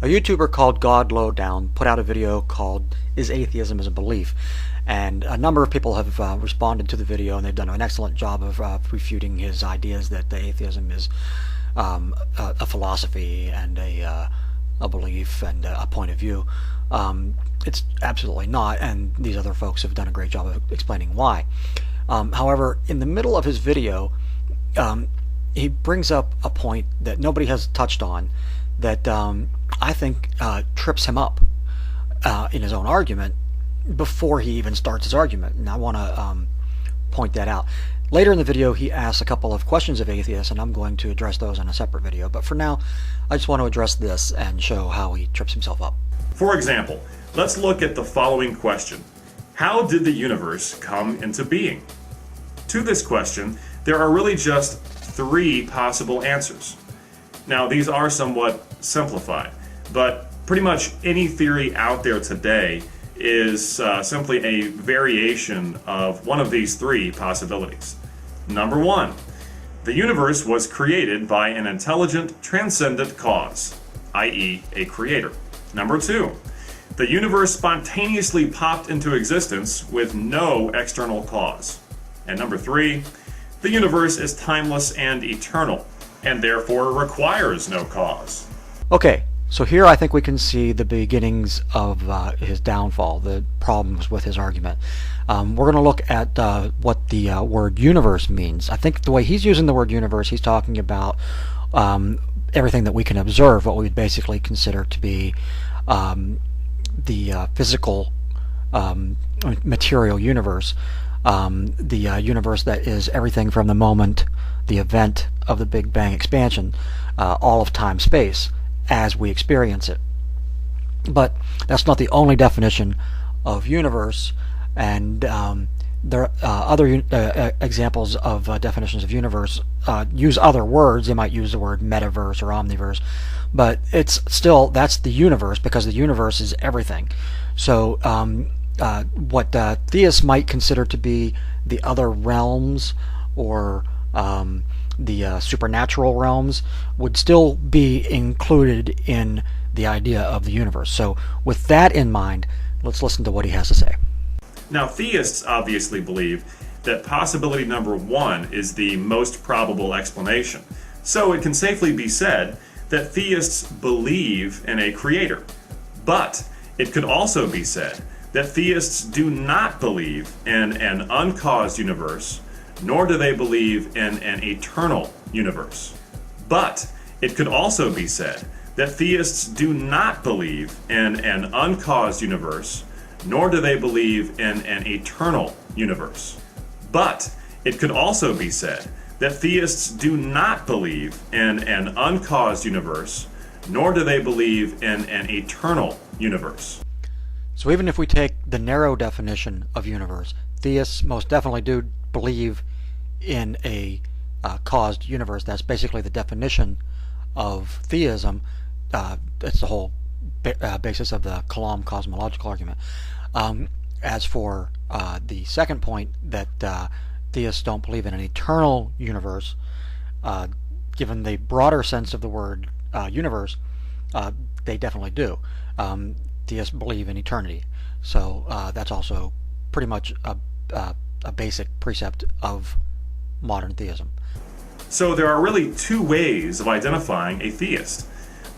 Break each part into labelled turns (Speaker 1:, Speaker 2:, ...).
Speaker 1: A YouTuber called God Lowdown put out a video called "Is Atheism a Belief?" And a number of people have responded to the video, and they've done an excellent job of refuting his ideas that the atheism is a philosophy and a belief and a point of view. It's absolutely not, and these other folks have done a great job of explaining why. However, in the middle of his video, he brings up a point that nobody has touched on that I think trips him up in his own argument before he even starts his argument, and I want to point that out. Later in the video he asks a couple of questions of atheists, and I'm going to address those in a separate video, but for now I just want to address this and show how he trips himself up.
Speaker 2: For example, let's look at the following question. How did the universe come into being? To this question, there are really just three possible answers. Now, these are somewhat simplified, but pretty much any theory out there today is simply a variation of one of these three possibilities. Number one, the universe was created by an intelligent, transcendent cause, i.e., a creator. Number two, the universe spontaneously popped into existence with no external cause. And number three, the universe is timeless and eternal, and therefore requires no cause.
Speaker 1: Okay, so here I think we can see the beginnings of his downfall, the problems with his argument. We're going to look at what the word universe means. I think the way he's using the word universe, he's talking about everything that we can observe, what we would basically consider to be the physical material universe. The universe that is everything from the moment, the event of the Big Bang expansion, all of time-space as we experience it. But that's not the only definition of universe, and there are other examples of definitions of universe use other words. They might use the word metaverse or omniverse, but it's still, that's the universe, because the universe is everything. So what theists might consider to be the other realms or the supernatural realms would still be included in the idea of the universe. So with that in mind, let's listen to what he has to say.
Speaker 2: Now, theists obviously believe that possibility number one is the most probable explanation. So it can safely be said that theists believe in a creator. But it could also be said that theists do not believe in an uncaused universe, nor do they believe in an eternal universe. But it could also be said that theists do not believe in an uncaused universe, nor do they believe in an eternal universe. But it could also be said that theists do not believe in an uncaused universe, nor do they believe in an eternal universe.
Speaker 1: So even if we take the narrow definition of universe, theists most definitely do believe in a caused universe. That's basically the definition of theism. That's the whole basis of the Kalam cosmological argument. As for the second point, that theists don't believe in an eternal universe, given the broader sense of the word universe, they definitely do. Theists believe in eternity, so that's also pretty much a basic precept of modern theism.
Speaker 2: So there are really two ways of identifying a theist: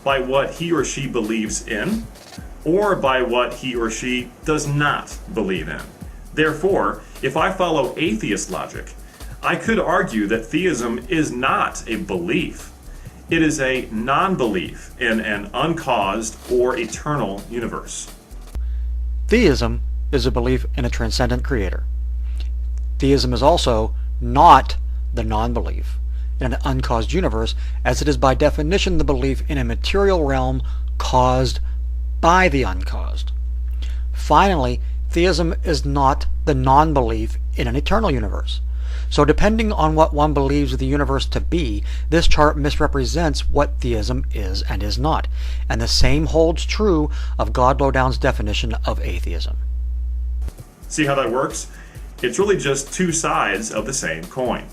Speaker 2: by what he or she believes in, or by what he or she does not believe in. Therefore, if I follow atheist logic, I could argue that theism is not a belief. It is a non-belief in an uncaused or eternal universe.
Speaker 1: Theism is a belief in a transcendent creator. Theism is also not the non-belief in an uncaused universe, as it is by definition the belief in a material realm caused by the uncaused. Finally, theism is not the non-belief in an eternal universe. So depending on what one believes the universe to be, this chart misrepresents what theism is and is not. And the same holds true of God Lowdown's definition of atheism.
Speaker 2: See how that works? It's really just two sides of the same coin.